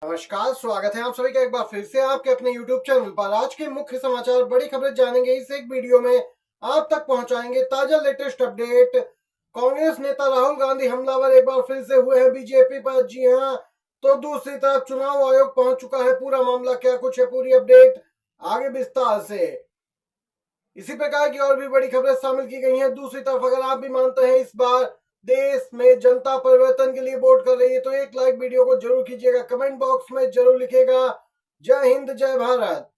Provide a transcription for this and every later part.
नमस्कार, स्वागत है आप सभी का एक बार फिर से आपके अपने YouTube चैनल पर। आज के मुख्य समाचार, बड़ी खबरें जानेंगे इस एक वीडियो में। आप तक पहुंचाएंगे ताजा लेटेस्ट अपडेट। कांग्रेस नेता राहुल गांधी हमलावर एक बार फिर से हुए हैं बीजेपी पर। जी हां, तो दूसरी तरफ चुनाव आयोग पहुंच चुका है। पूरा मामला क्या कुछ है, पूरी अपडेट आगे विस्तार से। इसी प्रकार की और भी बड़ी खबरें शामिल की गई हैं। दूसरी तरफ अगर आप भी मानते हैं इस बार देश में जनता परिवर्तन के लिए वोट कर रही है, तो एक लाइक वीडियो को जरूर कीजिएगा, कमेंट बॉक्स में जरूर लिखिएगा जय हिंद जय भारत।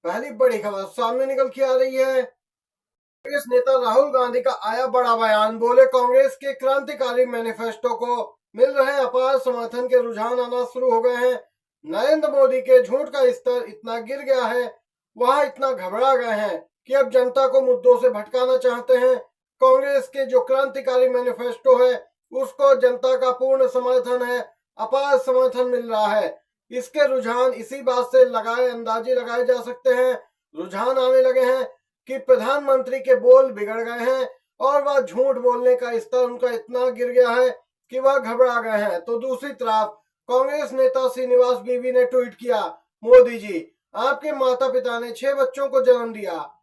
पहली बड़ी खबर सामने निकल के आ रही है। कांग्रेस नेता राहुल गांधी का आया बड़ा बयान। बोले, कांग्रेस के क्रांतिकारी मैनिफेस्टो को मिल रहे अपार समर्थन के रुझान आना शुरू हो गए हैं। नरेंद्र मोदी के झूठ का स्तर इतना गिर गया है, वह इतना घबरा गए हैं कि अब जनता को मुद्दों से भटकाना चाहते हैं। कांग्रेस के जो क्रांतिकारी मैनिफेस्टो है उसको जनता का पूर्ण समर्थन है, अपार समर्थन मिल रहा है। इसके रुझान इसी बात से अंदाजे लगाए जा सकते हैं। रुझान आने लगे हैं कि प्रधानमंत्री के बोल बिगड़ गए हैं और वह झूठ बोलने का स्तर उनका इतना गिर गया है कि वह घबरा गए हैं। तो दूसरी तरफ कांग्रेस नेता श्रीनिवास बीवी ने ट्वीट किया, मोदी जी, आपके माता पिता ने 6 बच्चों को जन्म दिया,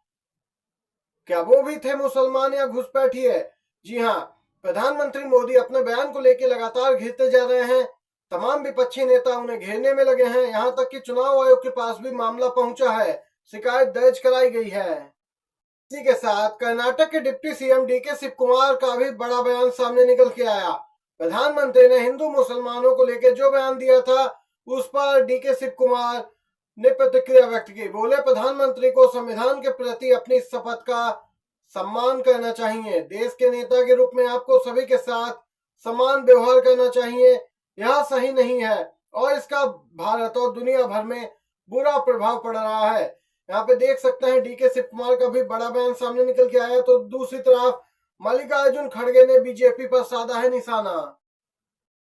क्या वो भी थे मुसलमान या घुसपैठिए? जी हाँ, प्रधानमंत्री मोदी अपने बयान को लेकर लगातार घिरते जा रहे हैं। तमाम विपक्षी नेता उन्हें घेरने में लगे हैं। यहाँ तक कि चुनाव आयोग के पास भी मामला पहुंचा है, शिकायत दर्ज कराई गई है। इसी के साथ कर्नाटक के deputy CM DK Shivakumar का भी बड़ा बयान सामने निकल के आया। प्रधानमंत्री ने हिंदू मुसलमानों को लेकर जो बयान दिया था उस पर डीके शिव कुमार ने प्रतिक्रिया व्यक्त की। बोले, प्रधानमंत्री को संविधान के प्रति अपनी शपथ का सम्मान करना चाहिए। देश के नेता के रूप में आपको सभी के साथ समान व्यवहार करना चाहिए। यह सही नहीं है और इसका भारत और दुनिया भर में बुरा प्रभाव पड़ रहा है। यहाँ पे देख सकते हैं डीके शिव कुमार का भी बड़ा बयान सामने निकल के आया। तो दूसरी तरफ मल्लिकार्जुन खड़गे ने बीजेपी पर साधा है निशाना।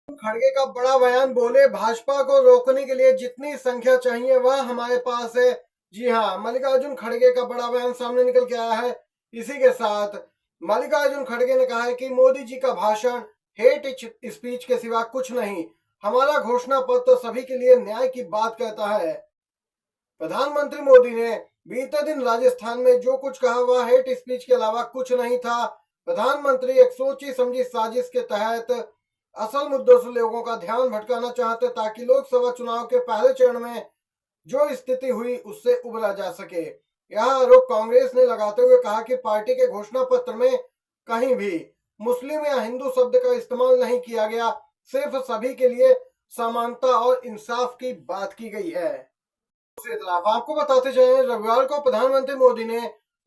खड़गे का बड़ा बयान। बोले, भाजपा को रोकने के लिए जितनी संख्या चाहिए वह हमारे पास है। जी हाँ, मल्लिकार्जुन खड़गे का बड़ा बयान सामने निकल के आया है। इसी के साथ मल्लिकार्जुन खड़गे ने कहा है कि मोदी जी का भाषण हेट स्पीच के सिवा कुछ नहीं। हमारा घोषणा पत्र सभी के लिए न्याय की बात कहता है। प्रधानमंत्री मोदी ने बीते दिन राजस्थान में जो कुछ कहा वह हेट स्पीच के अलावा कुछ नहीं था। प्रधानमंत्री एक सोची समझी साजिश के तहत असल मुद्दों से लोगों का ध्यान भटकाना चाहते ताकि लोकसभा चुनाव के पहले चरण में जो स्थिति हुई उससे उबरा जा सके। यह आरोप कांग्रेस ने लगाते हुए कहा कि पार्टी के घोषणा पत्र में कहीं भी मुस्लिम या हिंदू शब्द का इस्तेमाल नहीं किया गया, सिर्फ सभी के लिए समानता और इंसाफ की बात की गई है। दूसरी तरफ आपको बताते चले, रविवार को प्रधानमंत्री मोदी ने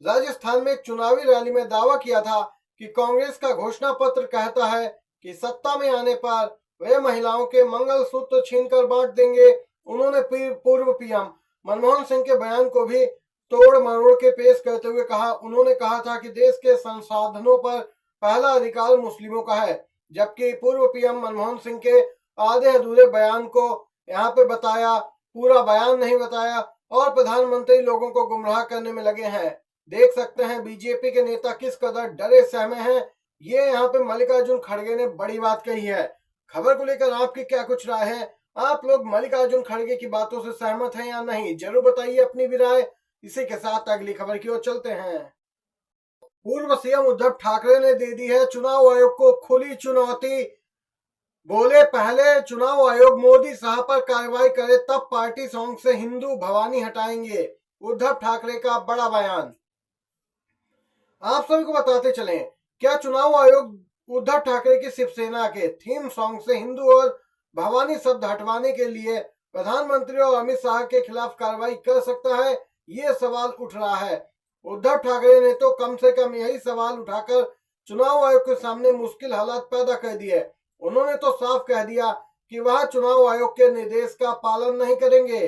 राजस्थान में एक चुनावी रैली में दावा किया था कि कांग्रेस का घोषणा पत्र कहता है कि सत्ता में आने पर वे महिलाओं के मंगलसूत्र छीनकर बांट देंगे। उन्होंने पूर्व पीएम मनमोहन सिंह के बयान को भी तोड़ मरोड़ के पेश करते हुए उन्होंने कहा था कि देश के संसाधनों पर पहला अधिकार मुस्लिमों का है, जबकि पूर्व पीएम मनमोहन सिंह के आधे अधूरे बयान को यहाँ पे बताया, पूरा बयान नहीं बताया और प्रधानमंत्री लोगों को गुमराह करने में लगे हैं। देख सकते हैं बीजेपी के नेता किस कदर डरे सहमे हैं। ये यहाँ पे मल्लिकार्जुन खड़गे ने बड़ी बात कही है। खबर को लेकर आपकी क्या कुछ राय है? आप लोग मल्लिकार्जुन खड़गे की बातों से सहमत हैं या नहीं, जरूर बताइए अपनी भी राय। इसी के साथ अगली खबर की ओर चलते हैं। पूर्व सीएम उद्धव ठाकरे ने दे दी है चुनाव आयोग को खुली चुनौती। बोले, पहले चुनाव आयोग मोदी साहब पर कार्रवाई करे तब पार्टी सॉन्ग से हिंदू भवानी हटाएंगे। उद्धव ठाकरे का बड़ा बयान। आप सभी को बताते चलें, क्या चुनाव आयोग उद्धव ठाकरे की शिवसेना के थीम सॉन्ग से हिंदू और भवानी शब्द हटवाने के लिए प्रधानमंत्री और अमित शाह के खिलाफ कार्रवाई कर सकता है? ये सवाल उठ रहा है। उद्धव ठाकरे ने तो कम से कम यही सवाल उठाकर चुनाव आयोग के सामने मुश्किल हालात पैदा कर दिए। उन्होंने तो साफ कह दिया कि वह चुनाव आयोग के निर्देश का पालन नहीं करेंगे।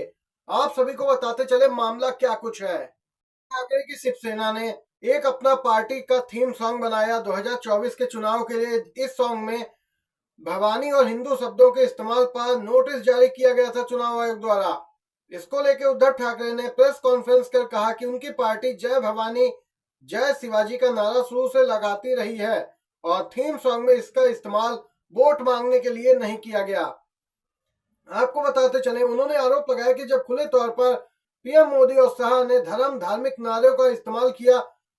आप सभी को बताते चले मामला क्या कुछ है। ठाकरे की शिवसेना ने एक अपना पार्टी का थीम सॉन्ग बनाया 2024 के चुनाव के लिए। इस सॉन्ग में भवानी और हिंदू शब्दों के इस्तेमाल पर नोटिस जारी किया गया था चुनाव आयोग द्वारा। इसको लेकर उद्धव ठाकरे ने प्रेस कॉन्फ्रेंस कर कहा कि उनकी पार्टी जय भवानी जय शिवाजी का नारा शुरू से लगाती रही है और थीम सॉन्ग में इसका इस्तेमाल वोट मांगने के लिए नहीं किया गया। आपको बताते चले, उन्होंने आरोप लगाया कि जब खुले तौर पर पीएम मोदी और शाह ने धर्म धार्मिक नारों का इस्तेमाल किया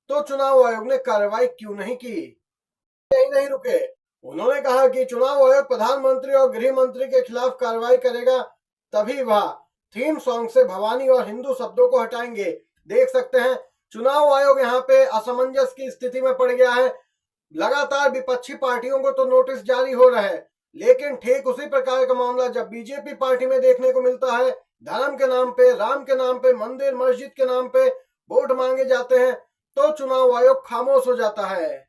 तो चुनाव आयोग ने कार्रवाई क्यों नहीं की। यही नहीं रुके, उन्होंने कहा कि चुनाव आयोग प्रधानमंत्री और गृह मंत्री के खिलाफ कार्रवाई करेगा, तभी वह थीम सॉन्ग से भवानी और हिंदू शब्दों को हटाएंगे। देख सकते हैं चुनाव आयोग यहाँ पे असमंजस की स्थिति में पड़ गया है। लगातार विपक्षी पार्टियों को तो नोटिस जारी हो रहा है, लेकिन ठीक उसी प्रकार का मामला जब बीजेपी पार्टी में देखने को मिलता है, धर्म के नाम पे, राम के नाम पे, मंदिर मस्जिद के नाम पे वोट मांगे जाते हैं, तो चुनाव आयोग खामोश हो जाता है।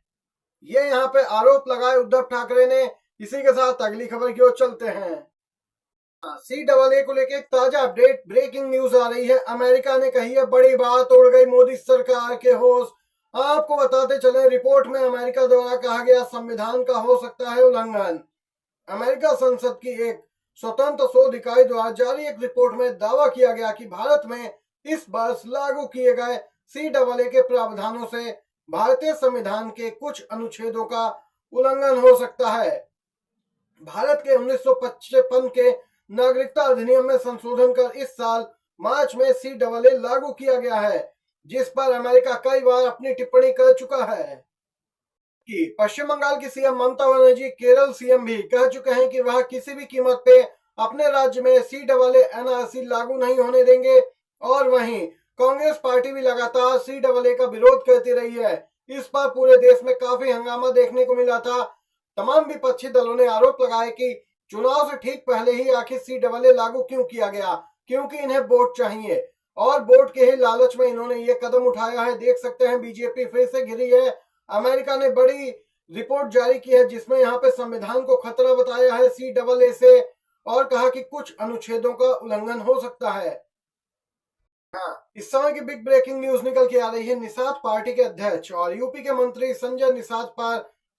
ये यहाँ पे आरोप लगाए उद्धव ठाकरे ने। इसी के साथ अगली खबर की ओर चलते हैं। CAA को लेकर एक ताजा अपडेट, ब्रेकिंग न्यूज आ रही है। अमेरिका ने कही है बड़ी बात, उड़ गई मोदी सरकार के होश। आपको बताते चले, रिपोर्ट में अमेरिका द्वारा कहा गया संविधान का हो सकता है उल्लंघन। अमेरिका संसद की एक स्वतंत्र शोध इकाई द्वारा जारी एक रिपोर्ट में दावा किया गया कि भारत में इस वर्ष लागू किए गए CAA के प्रावधानों से भारतीय संविधान के कुछ अनुच्छेदों का उल्लंघन हो सकता है। भारत के 1955 के नागरिकता अधिनियम में संशोधन कर इस साल मार्च में CAA लागू किया गया है, जिस पर अमेरिका कई बार अपनी टिप्पणी कर चुका है। कि पश्चिम बंगाल की सीएम ममता बनर्जी, केरल सीएम भी कह चुके हैं कि वह किसी भी कीमत पे अपने राज्य में CAA NRC लागू नहीं होने देंगे। और वहीं कांग्रेस पार्टी भी लगातार CAA का विरोध करती रही है। इस पर पूरे देश में काफी हंगामा देखने को मिला था। तमाम विपक्षी दलों ने आरोप लगाए कि चुनाव से ठीक पहले ही आखिर CAA लागू क्यों किया गया, क्योंकि इन्हें वोट चाहिए और वोट के ही लालच में इन्होंने ये कदम उठाया है। देख सकते हैं बीजेपी फिर से घिरी है। अमेरिका ने बड़ी रिपोर्ट जारी की है जिसमें यहाँ पे संविधान को खतरा बताया है CAA से और कहा कि कुछ अनुच्छेदों का उल्लंघन हो सकता है। इस समय की बिग ब्रेकिंग न्यूज निकल के आ रही है। निषाद पार्टी के अध्यक्ष और यूपी के मंत्री संजय निषाद पर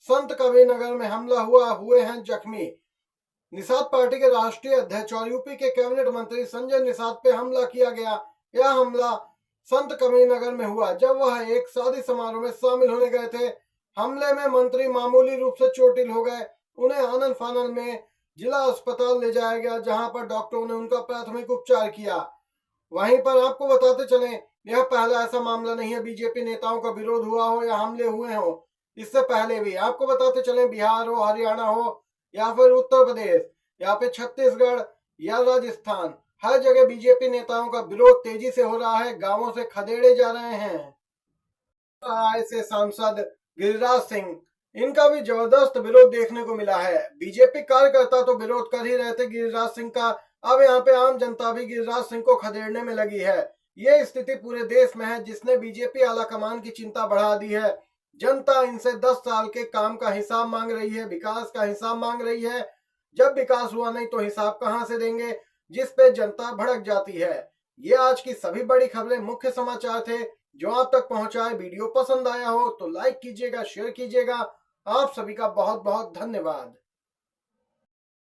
संत कबीर नगर में हमला हुए हैं जख्मी। निषाद पार्टी के राष्ट्रीय अध्यक्ष और यूपी के कैबिनेट मंत्री संजय निषाद पे हमला किया गया। यह हमला संत कबीर नगर में हुआ जब वह एक शादी समारोह में शामिल होने गए थे। हमले में मंत्री मामूली रूप से चोटिल हो गए। उन्हें आनन फानन में जिला अस्पताल ले जाया गया, जहां पर डॉक्टरों ने उनका प्राथमिक उपचार किया। वहीं पर आपको बताते चले, यह पहला ऐसा मामला नहीं है बीजेपी नेताओं का विरोध हुआ हो या हमले हुए हो। इससे पहले भी आपको बताते चले, बिहार हो, हरियाणा हो या फिर उत्तर प्रदेश या फिर छत्तीसगढ़ या राजस्थान, हर जगह बीजेपी नेताओं का विरोध तेजी से हो रहा है। गांवों से खदेड़े जा रहे हैं। ऐसे सांसद गिरिराज सिंह, इनका भी जबरदस्त विरोध देखने को मिला है। बीजेपी कार्यकर्ता तो विरोध कर ही रहे थे गिरिराज सिंह का, अब यहाँ पे आम जनता भी गिरिराज सिंह को खदेड़ने में लगी है। ये स्थिति पूरे देश में है, जिसने बीजेपी आला कमान की चिंता बढ़ा दी है। जनता इनसे 10 साल के काम का हिसाब मांग रही है, विकास का हिसाब मांग रही है। जब विकास हुआ नहीं तो हिसाब कहां से देंगे, जिस पे जनता भड़क जाती है। ये आज की सभी बड़ी खबरें, मुख्य समाचार थे जो आप तक पहुंचाए। वीडियो पसंद आया हो तो लाइक कीजिएगा, शेयर कीजिएगा। आप सभी का बहुत बहुत धन्यवाद।